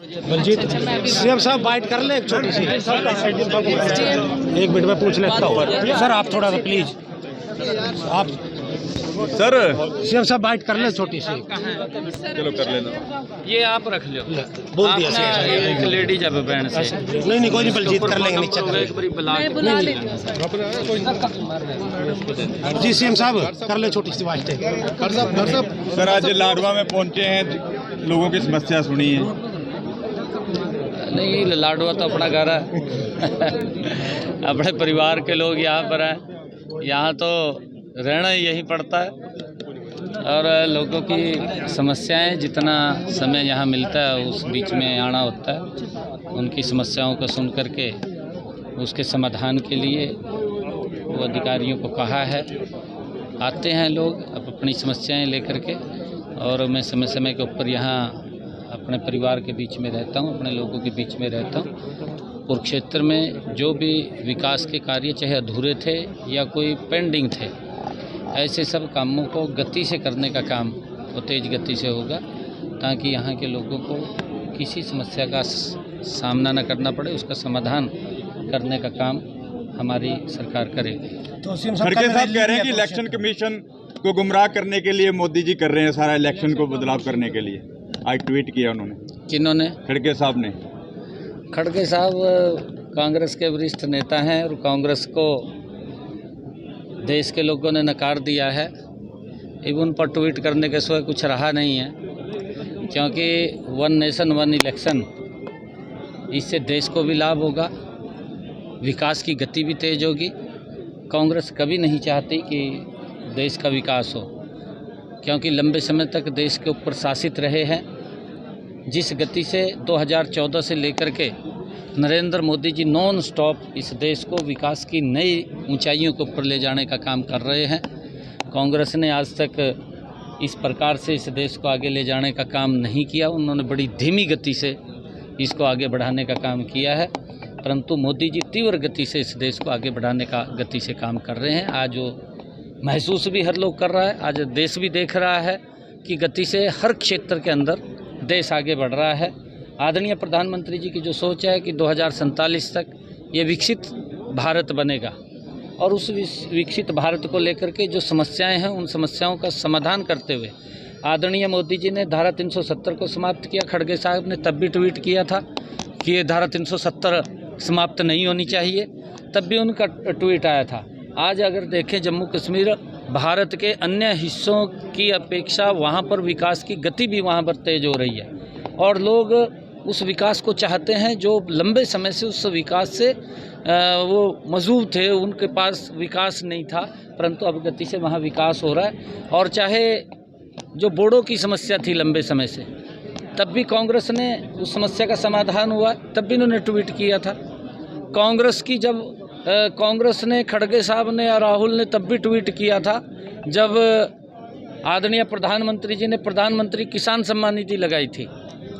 Baljeet CM साहब bite कर ले एक छोटी सी, एक मिनट में पूछ लेता हूँ सर, आप थोड़ा सा प्लीज, आप सर सीएम साहब बाइट कर ले छोटी सी। चलो कर लेना, ये आप रख लो, बोल दिया आप ना एक लेडीज है बहन से। नहीं कोई नहीं, बलजीत कर लेंगे, नीचे कर एक बारी बुला के बुला लेती हूँ जी सीएम साहब कर ले छोटी सी बाइट। सर आज लाडवा में पहुंचे हैं, लोगों की समस्या सुनी है। नहीं, लाडवा तो अपना घर है अपने परिवार के लोग यहाँ पर हैं, यहाँ तो रहना ही यही पड़ता है। और लोगों की समस्याएं जितना समय यहाँ मिलता है उस बीच में आना होता है, उनकी समस्याओं को सुन करके उसके समाधान के लिए वो अधिकारियों को कहा है, आते हैं लोग अपनी समस्याएं लेकर के। और मैं समय समय के ऊपर यहाँ अपने परिवार के बीच में रहता हूँ, अपने लोगों के बीच में रहता हूँ। कुरुक्षेत्र में जो भी विकास के कार्य चाहे अधूरे थे या कोई पेंडिंग थे, ऐसे सब कामों को गति से करने का काम वो तेज़ गति से होगा, ताकि यहाँ के लोगों को किसी समस्या का सामना न करना पड़े, उसका समाधान करने का काम हमारी सरकार करेगी। तो सीएम खड़गे साहब कह रहे हैं कि इलेक्शन कमीशन को गुमराह करने के लिए मोदी जी कर रहे हैं सारा, इलेक्शन को बदलाव करने के लिए। आज ट्वीट किया उन्होंने, किन्होंने? खड़गे साहब ने। खड़गे साहब कांग्रेस के वरिष्ठ नेता हैं और कांग्रेस को देश के लोगों ने नकार दिया है। उन पर ट्वीट करने के सिवा कुछ रहा नहीं है, क्योंकि वन नेशन वन इलेक्शन, इससे देश को भी लाभ होगा, विकास की गति भी तेज होगी। कांग्रेस कभी नहीं चाहती कि देश का विकास हो, क्योंकि लंबे समय तक देश के ऊपर शासित रहे हैं। जिस गति से 2014 से लेकर के नरेंद्र मोदी जी नॉन स्टॉप इस देश को विकास की नई ऊंचाइयों के ऊपर ले जाने का काम कर रहे हैं, कांग्रेस ने आज तक इस प्रकार से इस देश को आगे ले जाने का काम नहीं किया। उन्होंने बड़ी धीमी गति से इसको आगे बढ़ाने का काम किया है, परंतु मोदी जी तीव्र गति से इस देश को आगे बढ़ाने का गति से काम कर रहे हैं। आज वो महसूस भी हर लोग कर रहा है, आज देश भी देख रहा है कि गति से हर क्षेत्र के अंदर देश आगे बढ़ रहा है। आदरणीय प्रधानमंत्री जी की जो सोच है कि 2047 तक ये विकसित भारत बनेगा, और उस विकसित भारत को लेकर के जो समस्याएं हैं उन समस्याओं का समाधान करते हुए आदरणीय मोदी जी ने धारा 370 को समाप्त किया। खड़गे साहब ने तब भी ट्वीट किया था कि ये धारा 370 समाप्त नहीं होनी चाहिए, तब भी उनका ट्वीट आया था। आज अगर देखें जम्मू कश्मीर भारत के अन्य हिस्सों की अपेक्षा वहाँ पर विकास की गति भी वहाँ पर तेज हो रही है, और लोग उस विकास को चाहते हैं जो लंबे समय से उस विकास से वो मजबूर थे, उनके पास विकास नहीं था, परंतु अब गति से वहाँ विकास हो रहा है। और चाहे जो बोडो की समस्या थी लंबे समय से, तब भी कांग्रेस ने उस समस्या का समाधान हुआ, तब भी उन्होंने ट्वीट किया था। कांग्रेस की जब कांग्रेस ने, खड़गे साहब ने और राहुल ने तब भी ट्वीट किया था जब आदरणीय प्रधानमंत्री जी ने प्रधानमंत्री किसान सम्मान निधि लगाई थी,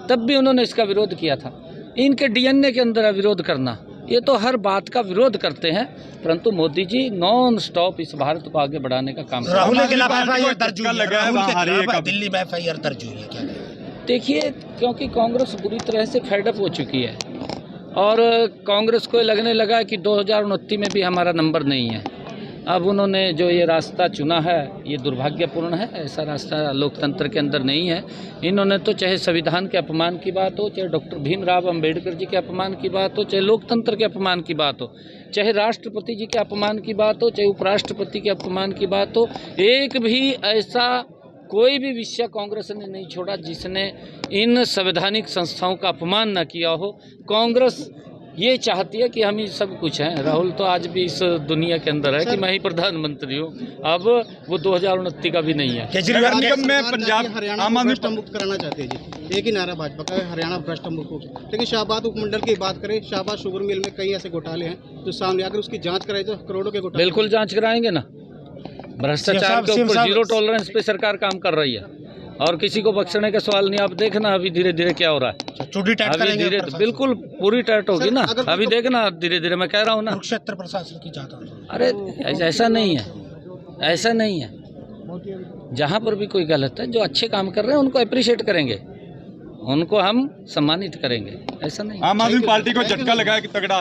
तब भी उन्होंने इसका विरोध किया था। इनके डीएनए के अंदर है विरोध करना, ये तो हर बात का विरोध करते हैं, परंतु मोदी जी नॉन स्टॉप इस भारत को आगे बढ़ाने का काम। राहुल के खिलाफ एफआईआर दर्ज हुई है, राहुल के दिल्ली में एफआईआर दर्ज हुई है, क्या देखिए, क्योंकि कांग्रेस बुरी तरह से फेडअप हो चुकी है और कांग्रेस को लगने लगा कि 2029 में भी हमारा नंबर नहीं है। अब उन्होंने जो ये रास्ता चुना है ये दुर्भाग्यपूर्ण है, ऐसा रास्ता लोकतंत्र के अंदर नहीं है। इन्होंने तो चाहे संविधान के अपमान की बात हो, चाहे डॉक्टर भीमराव अंबेडकर जी के अपमान की बात हो, चाहे लोकतंत्र के अपमान की बात हो, चाहे राष्ट्रपति जी के अपमान की बात हो, चाहे उपराष्ट्रपति के अपमान की बात हो, एक भी ऐसा कोई भी विषय कांग्रेस ने नहीं छोड़ा जिसने इन संवैधानिक संस्थाओं का अपमान न किया हो। कांग्रेस ये चाहती है कि हम ही सब कुछ हैं। राहुल तो आज भी इस दुनिया के अंदर है कि मैं ही प्रधानमंत्री हूँ, अब वो 2029 का भी नहीं है। केजरीवाल निगम में पंजाब हरियाणा भ्रष्ट मुक्त कराना चाहते हैं जी, एक ही नारा भाजपा का है, हरियाणा भ्रष्ट मुक्त। लेकिन शाहबाद उपमंडल की बात करें, शाहबाद शुगर मिल में कई ऐसे घोटाले हैं जो सामने आकर उसकी जाँच कराई तो करोड़ों के घोटाले। बिल्कुल जाँच कराएंगे ना, भ्रष्टाचार के ऊपर जीरो टॉलरेंस पे सरकार काम कर रही है और किसी को बख्शने का सवाल नहीं। आप देखना अभी धीरे धीरे क्या हो रहा है, अभी धीरे बिल्कुल पूरी टाइट होगी ना, अभी देखना धीरे धीरे, मैं कह रहा हूँ ना। कुरुक्षेत्र प्रशासन की जाता है, अरे ऐसा नहीं है, ऐसा नहीं है। जहाँ पर भी कोई गलत है, जो अच्छे काम कर रहे हैं उनको अप्रिशिएट करेंगे, उनको हम सम्मानित करेंगे, ऐसा नहीं। आम आदमी पार्टी को झटका लगा है कि तगड़ा